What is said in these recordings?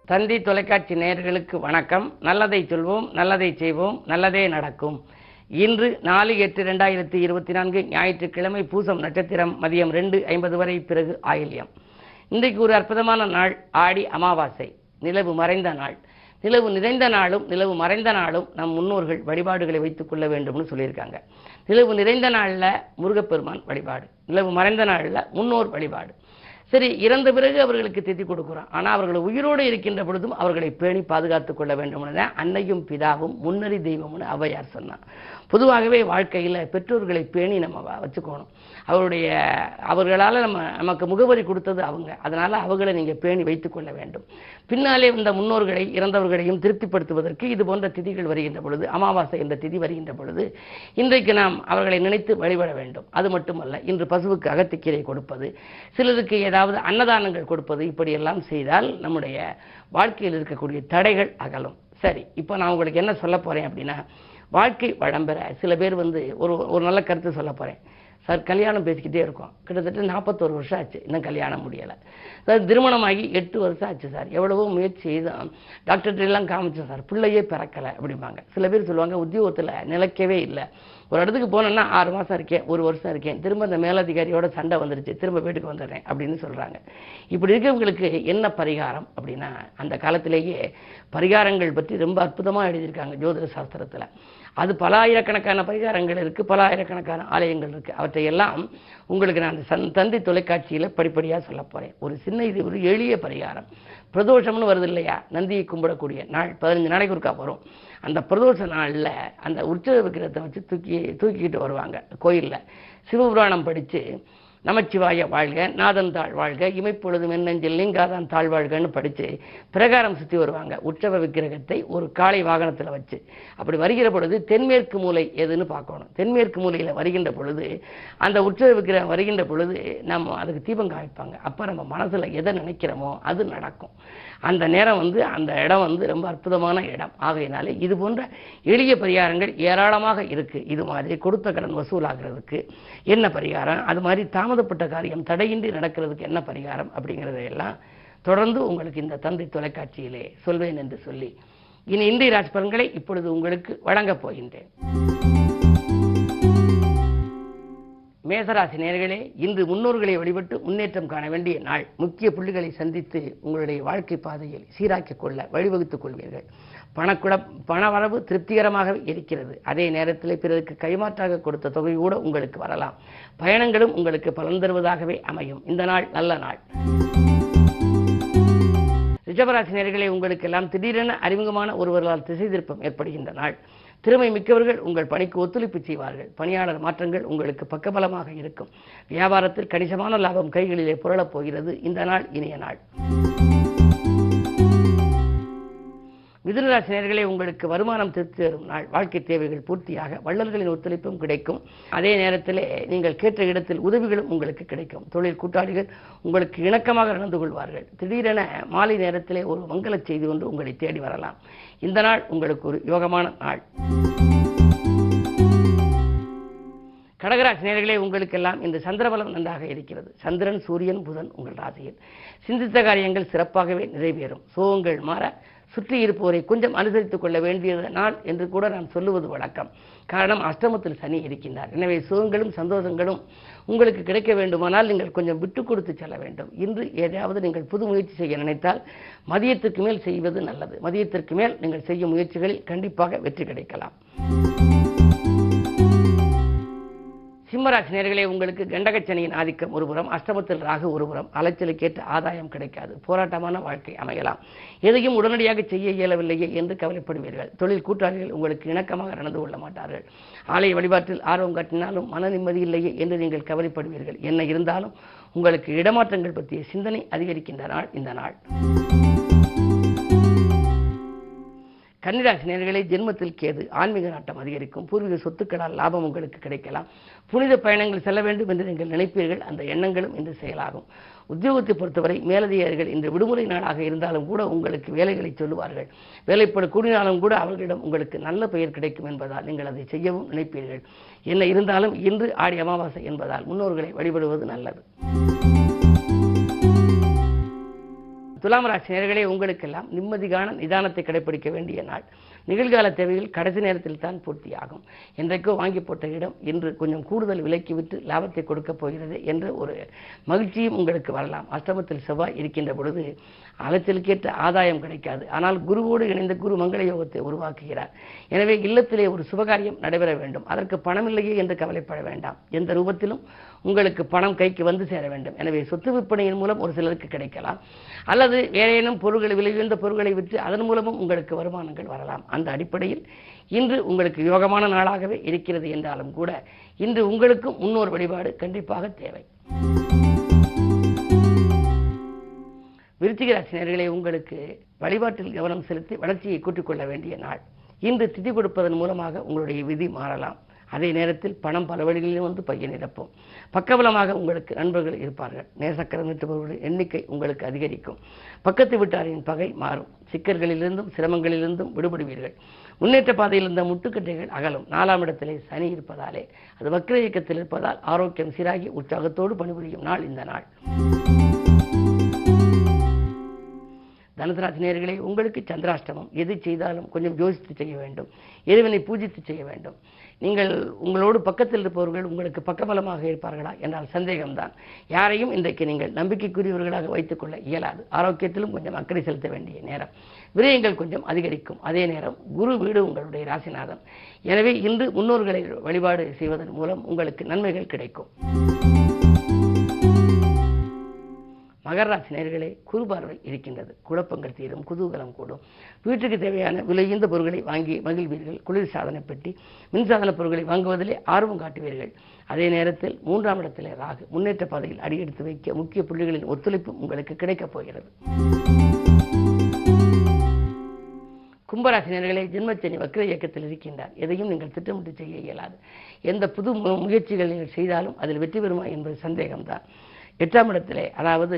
தந்தி தொலைக்காட்சி நேயர்களுக்கு வணக்கம். நல்லதை சொல்வோம், நல்லதை செய்வோம், நல்லதே நடக்கும். இன்று 4/8/2024 ஞாயிற்றுக்கிழமை, பூசம் நட்சத்திரம், மதியம் 2:50 வரை, பிறகு ஆயில்யம். இன்றைக்கு ஒரு அற்புதமான நாள், ஆடி அமாவாசை, நிலவு மறைந்த நாள். நிலவு நிறைந்த நாளும் நிலவு மறைந்த நாளும் நம் முன்னோர்கள் வழிபாடுகளை வைத்துக் கொள்ள வேண்டும்னு சொல்லியிருக்காங்க. நிலவு நிறைந்த நாளில் முருகப்பெருமான் வழிபாடு, நிலவு மறைந்த நாளில் முன்னோர் வழிபாடு. சரி, இறந்த பிறகு அவர்களுக்கு திதி கொடுக்குறோம். ஆனால் அவர்கள் உயிரோடு இருக்கின்ற பொழுதும் அவர்களை பேணி பாதுகாத்துக் கொள்ள வேண்டும் என அன்னையும் பிதாவும் முன்னறி தெய்வம்னு ஔவையார் சொன்னார். பொதுவாகவே வாழ்க்கையில் பெற்றோர்களை பேணி நம்ம வச்சுக்கணும். அவர்களால் நமக்கு முகவரி கொடுத்தது அவங்க, அதனால் அவர்களை நீங்கள் பேணி வைத்துக் கொள்ள வேண்டும். பின்னாலே இந்த முன்னோர்களை இறந்தவர்களையும் திருப்திப்படுத்துவதற்கு இது போன்ற திதிகள் வருகின்ற பொழுது, அமாவாசை என்ற திதி வருகின்ற பொழுது இன்றைக்கு நாம் அவர்களை நினைத்து வழிபட வேண்டும். அது மட்டுமல்ல, இன்று பசுவுக்கு அகத்திக்கீரை கொடுப்பது, சிலருக்கு ஏதாவது அன்னதானங்கள் கொடுப்பது, இப்படியெல்லாம் செய்தால் நம்முடைய வாழ்க்கையில் இருக்கக்கூடிய தடைகள் அகலும். சரி, இப்போ நான் உங்களுக்கு என்ன சொல்ல போகிறேன் அப்படின்னா, வாழ்க்கை வளம் பெற சில பேர் ஒரு நல்ல கருத்து சொல்ல போகிறேன். சார், கல்யாணம் பேசிக்கிட்டே இருக்கோம், கிட்டத்தட்ட 41 வருஷம் ஆச்சு, இன்னும் கல்யாணம் முடியலை. சார், திருமணமாகி 8 வருஷம் ஆச்சு சார், எவ்வளவோ முயற்சி செய்தான், டாக்டர்கிட்ட எல்லாம் காமிச்சேன் சார், பிள்ளையே பிறக்கலை அப்படிம்பாங்க. சில பேர் சொல்லுவாங்க, உத்தியோகத்தில் நிலைக்கவே இல்லை, ஒரு இடத்துக்கு போனோன்னா 6 மாதம் இருக்கேன், 1 வருஷம் இருக்கேன், திரும்ப அந்த மேலதிகாரியோட சண்டை வந்துருச்சு, திரும்ப வீட்டுக்கு வந்துடுறேன் அப்படின்னு சொல்கிறாங்க. இப்படி இருக்கிறவங்களுக்கு என்ன பரிகாரம் அப்படின்னா, அந்த காலத்திலேயே பரிகாரங்கள் பற்றி ரொம்ப அற்புதமாக எழுதியிருக்காங்க ஜோதிட சாஸ்திரத்தில். அது பல ஆயிரக்கணக்கான பரிகாரங்கள் இருக்குது, பல ஆயிரக்கணக்கான ஆலயங்கள் இருக்குது. அவற்றையெல்லாம் உங்களுக்கு நான் அந்த தந்தி தொலைக்காட்சியில் படிப்படியாக சொல்ல போகிறேன். ஒரு எளிய பரிகாரம். பிரதோஷம்னு வருது இல்லையா, நந்தியை கும்பிடக்கூடிய நாள் 15 நாளைக்கு ஒருக்கா வரும். அந்த பிரதோஷ நாளில் அந்த உற்சவ விக்கிரத்தை வச்சு தூக்கிக்கிட்டு வருவாங்க கோயிலில். சிவபுராணம் படித்து நமச்சிவாய வாழ்க, நாதன் தாழ் வாழ்க, இமைப்பொழுதும் என்னெஞ்சில் லிங்காதான் தாழ்வாழ்கன்னு படித்து பிரகாரம் சுற்றி வருவாங்க. உற்சவ விக்கிரகத்தை ஒரு காளை வாகனத்தில் வச்சு அப்படி வருகிற பொழுது தென்மேற்கு மூலை எதுன்னு பார்க்கணும். தென்மேற்கு மூலையில் வருகின்ற பொழுது, அந்த உற்சவ விக்கிரகம் வருகின்ற பொழுது நம்ம அதுக்கு தீபம் காமிப்பாங்க. அப்போ நம்ம மனசில் எதை நினைக்கிறோமோ அது நடக்கும். அந்த நேரம் அந்த இடம் ரொம்ப அற்புதமான இடம். ஆகையினாலே இது போன்ற எளிய பரிகாரங்கள் ஏராளமாக இருக்குது. இது மாதிரி கொடுத்த கடன் வசூலாகிறதுக்கு என்ன பரிகாரம், அது மாதிரி தாமதப்பட்ட காரியம் தடையின்றி நடக்கிறதுக்கு என்ன பரிகாரம் அப்படிங்கிறதையெல்லாம் தொடர்ந்து உங்களுக்கு இந்த தந்தி தொலைக்காட்சியிலே சொல்வேன் என்று சொல்லி இன்றைய ராசி பலன்களை இப்பொழுது உங்களுக்கு வழங்கப் போகின்றேன். மேசராசி நேயர்களே, இன்று முன்னோர்களை வழிபட்டு முன்னேற்றம் காண வேண்டிய நாள். முக்கிய புள்ளிகளை சந்தித்து உங்களுடைய வாழ்க்கை பாதையில் சீராக்கிக் கொள்ள வழிவகுத்துக் கொள்வீர்கள். பணவரவு திருப்திகரமாக இருக்கிறது. அதே நேரத்தில் பிறருக்கு கைமாற்றாக கொடுத்த தொகை கூட உங்களுக்கு வரலாம். பயணங்களும் உங்களுக்கு பலன் தருவதாகவே அமையும். இந்த நாள் நல்ல நாள். ரிஷபராசி நேயர்களே, உங்களுக்கெல்லாம் திடீரென அறிமுகமான ஒருவர்களால் திசை திருப்பம் ஏற்படுகின்ற நாள். திறமை மிக்கவர்கள் உங்கள் பணிக்கு ஒத்துழைப்பு செய்வார்கள். பணியாளர் மாற்றங்கள் உங்களுக்கு பக்கபலமாக இருக்கும். வியாபாரத்தில் கணிசமான லாபம் கைகளிலே புரளப் போகிறது. இந்த நாள் இனிய நாள். மிதுனராசி நேயர்களே, உங்களுக்கு வருமானம் திருப்தி தரும் நாள். வாழ்க்கை தேவைகள் பூர்த்தியாக வள்ளல்களின் ஒத்துழைப்பும் கிடைக்கும். அதே நேரத்தில் நீங்கள் கேட்ட இடத்தில் உதவிகளும் உங்களுக்கு கிடைக்கும். தொழில் கூட்டாளிகள் உங்களுக்கு இணக்கமாக நடந்து கொள்வார்கள். திடீரென மாலை நேரத்திலே ஒரு மங்கள செய்தி ஒன்று உங்களை தேடி வரலாம். இந்த நாள் உங்களுக்கு ஒரு யோகமான நாள். கடகராசி நேயர்களே, உங்களுக்கெல்லாம் இந்த சந்திரபலம் நன்றாக இருக்கிறது. சந்திரன், சூரியன், புதன் உங்கள் ராசியில். சிந்தித்த காரியங்கள் சிறப்பாகவே நிறைவேறும். சோகங்கள் மாற சுற்றி இருப்போரை கொஞ்சம் அனுசரித்துக் கொள்ள வேண்டியது நாள் என்று கூட நான் சொல்லுவது வழக்கம். காரணம், அஷ்டமத்தில் சனி இருக்கின்றார். எனவே சுகங்களும் சந்தோஷங்களும் உங்களுக்கு கிடைக்க வேண்டுமானால் நீங்கள் கொஞ்சம் விட்டு கொடுத்து செல்ல வேண்டும். இன்று ஏதாவது நீங்கள் புது முயற்சி செய்ய நினைத்தால் மதியத்திற்கு மேல் செய்வது நல்லது. மதியத்திற்கு மேல் நீங்கள் செய்யும் முயற்சிகளில் கண்டிப்பாக வெற்றி கிடைக்கலாம். சிம்மராசி நேயர்களே, உங்களுக்கு கண்டகச்சனியின் ஆதிக்கம் ஒருபுறம், அஷ்டமத்தில் ராகு ஒருபுறம். அலைச்சலுக்கேற்ற ஆதாயம் கிடைக்காது. போராட்டமான வாழ்க்கை அமையலாம். எதையும் உடனடியாக செய்ய இயலவில்லையே என்று கவலைப்படுவீர்கள். தொழில் கூட்டாளிகள் உங்களுக்கு இணக்கமாக நடந்து கொள்ள மாட்டார்கள். ஆலய வழிபாட்டில் ஆர்வம் காட்டினாலும் மன நிம்மதி இல்லையே என்று நீங்கள் கவலைப்படுவீர்கள். என்ன இருந்தாலும் உங்களுக்கு இடமாற்றங்கள் பற்றிய சிந்தனை அதிகரிக்கின்ற நாள் இந்த நாள். கன்னிராசி நேயர்களே, ஜென்மத்தில் கேது. ஆன்மீக நாட்டம் அதிகரிக்கும். பூர்வீக சொத்துக்களால் லாபம் உங்களுக்கு கிடைக்கலாம். புனித பயணங்கள் செல்ல வேண்டும் என்று நீங்கள் நினைப்பீர்கள். அந்த எண்ணங்களும் இன்று செயலாகும். உத்தியோகத்தை பொறுத்தவரை மேலதிகாரிகள் இன்று விடுமுறை நாளாக இருந்தாலும் கூட உங்களுக்கு வேலைகளை சொல்லுவார்கள். வேலைப்பட கூடினாலும் கூட அவர்களிடம் உங்களுக்கு நல்ல பெயர் கிடைக்கும் என்பதால் நீங்கள் அதை செய்யவும் நினைப்பீர்கள். என்ன இருந்தாலும் இன்று ஆடி அமாவாசை என்பதால் முன்னோர்களை வழிபடுவது நல்லது. துலாம் ராசி நேயர்களே, உங்களுக்கெல்லாம் நிம்மதியான நிதானத்தை கடைபிடிக்க வேண்டிய நாள். நிகழ்கால தேவைகள் கடைசி நேரத்தில் தான் பூர்த்தியாகும். என்றைக்கோ வாங்கி போட்ட இடம் இன்று கொஞ்சம் கூடுதல் விலைக்கு விட்டு லாபத்தை கொடுக்க போகிறது என்ற ஒரு மகிழ்ச்சியும் உங்களுக்கு வரலாம். அஷ்டமத்தில் செவ்வாய் இருக்கின்ற பொழுது அலைச்சலுக்கேற்ற ஆதாயம் கிடைக்காது. ஆனால் குருவோடு இணைந்த குரு மங்கள யோகத்தை உருவாக்குகிறார். எனவே இல்லத்திலே ஒரு சுபகாரியம் நடைபெற வேண்டும். அதற்கு பணம் இல்லையே என்று கவலைப்பட வேண்டாம். எந்த ரூபத்திலும் உங்களுக்கு பணம் கைக்கு வந்து சேர வேண்டும். எனவே சொத்து விற்பனையின் மூலம் ஒரு சிலருக்கு கிடைக்கலாம், அல்லது வேறேனும் பொருட்களை விலை உயர்ந்த பொருட்களை விற்று அதன் மூலமும் உங்களுக்கு வருமானங்கள் வரலாம். அந்த அடிப்படையில் இன்று உங்களுக்கு யோகமான நாளாகவே இருக்கிறது என்றாலும் கூட இன்று உங்களுக்கும் முன்னோர் வழிபாடு கண்டிப்பாக தேவை. விருச்சிக ராசி நேயர்களே, உங்களுக்கு வழிபாட்டில் கவனம் செலுத்தி வளர்ச்சியை கூட்டிக் கொள்ள வேண்டிய நாள். இன்று திதி கொடுப்பதன் மூலமாக உங்களுடைய விதி மாறலாம். அதே நேரத்தில் பணம் பல வழிகளிலும் வந்து பைய நிரப்பும். பக்கபலமாக உங்களுக்கு நண்பர்கள் இருப்பார்கள். நேசக்கரம் நீட்டுபவர்களின் எண்ணிக்கை உங்களுக்கு அதிகரிக்கும். பக்கத்து வீட்டாரின் பகை மாறும். சிக்கல்களிலிருந்தும் சிரமங்களிலிருந்தும் விடுபடுவீர்கள். முன்னேற்ற பாதையில் இருந்த முட்டுக்கட்டைகள் அகலும். 4ஆம் இடத்திலே சனி இருப்பதாலே, அது வக்ர இயக்கத்தில் இருப்பதால் ஆரோக்கியம் சீராகி உற்சாகத்தோடு பணிபுரியும் நாள் இந்த நாள். தனுசு ராசி நேயர்களே, உங்களுக்கு சந்திராஷ்டமம். எது செய்தாலும் கொஞ்சம் யோசித்து செய்ய வேண்டும். இறைவனை பூஜித்து செய்ய வேண்டும். நீங்கள் உங்களோடு பக்கத்தில் இருப்பவர்கள் உங்களுக்கு பக்கபலமாக இருப்பார்களா என்றால் சந்தேகம்தான். யாரையும் இன்றைக்கு நீங்கள் நம்பிக்கைக்குரியவர்களாக வைத்துக் கொள்ள இயலாது. ஆரோக்கியத்திலும் கொஞ்சம் அக்கறை செலுத்த வேண்டிய நேரம். விரயங்கள் கொஞ்சம் அதிகரிக்கும். அதே நேரம் குரு வீடு உங்களுடைய ராசிநாதன். எனவே இன்று முன்னோர்களை வழிபாடு செய்வதன் மூலம் உங்களுக்கு நன்மைகள் கிடைக்கும். மகர ராசி நேயர்களே, குரு பார்வை இருக்கின்றது. குழப்பங்கள் தீரும், குதூகலம் கூடும். வீட்டுக்கு தேவையான விலையுந்த பொருட்களை வாங்கி மகிழ்வீர்கள். குளிர் சாதன பெட்டி, மின்சாதன பொருட்களை வாங்குவதிலே ஆர்வம் காட்டுவீர்கள். அதே நேரத்தில் 3ஆம் இடத்திலே ராகு முன்னேற்ற பாதையில் அடியெடுத்து வைக்க முக்கிய புள்ளிகளின் ஒத்துழைப்பும் உங்களுக்கு கிடைக்கப் போகிறது. கும்பராசி நேயர்களே, ஜென்மச்சனி வக்ர இயக்கத்தில் இருக்கின்றார். எதையும் நீங்கள் திட்டமிட்டு செய்ய இயலாது. எந்த புது முயற்சிகள் நீங்கள் செய்தாலும் அதில் வெற்றி பெறுமா என்பது சந்தேகம்தான். 8ஆம் இடத்திலே, அதாவது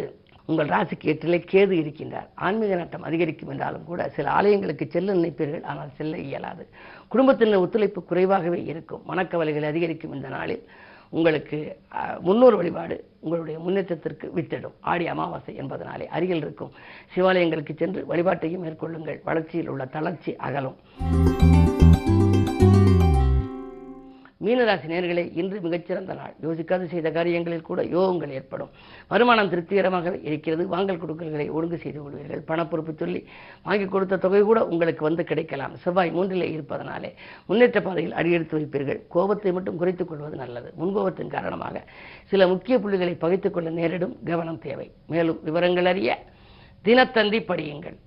உங்கள் ராசிக்கு 8லே கேது இருக்கின்றார். ஆன்மீக நாட்டம் அதிகரிக்கும் என்றாலும் கூட சில ஆலயங்களுக்கு செல்ல நினைப்பீர்கள், ஆனால் செல்ல இயலாது. குடும்பத்தினர் ஒத்துழைப்பு குறைவாகவே இருக்கும். மனக்கவலைகள் அதிகரிக்கும் இந்த நாளில் உங்களுக்கு முன்னோர் வழிபாடு உங்களுடைய முன்னேற்றத்திற்கு வித்திடும். ஆடி அமாவாசை என்பதனாலே அருகில் இருக்கும் சிவாலயங்களுக்கு சென்று வழிபாட்டையும் மேற்கொள்ளுங்கள். வளர்ச்சியில் உள்ள தளர்ச்சி அகலும். மீனராசி நேயர்களே, இன்று மிகச்சிறந்த நாள். யோசிக்காது செய்த காரியங்களில் கூட யோகங்கள் ஏற்படும். வருமானம் திருப்திகரமாகவே இருக்கிறது. வாங்கல் கொடுக்கல்களை ஒழுங்கு செய்து கொள்வீர்கள். பணப்பொறுப்பு சொல்லி வாங்கி கொடுத்த தொகை கூட உங்களுக்கு வந்து கிடைக்கலாம். செவ்வாய் 3லே இருப்பதனாலே முன்னேற்ற பாதையில் அடியெடுத்து வைப்பீர்கள். கோபத்தை மட்டும் குறைத்துக் கொள்வது நல்லது. முன்கோபத்தின் காரணமாக சில முக்கிய புள்ளிகளை பகைத்துக் கொள்ள நேரிடும். கவனம் தேவை. மேலும் விவரங்கள் அறிய தினத்தந்தி படியுங்கள்.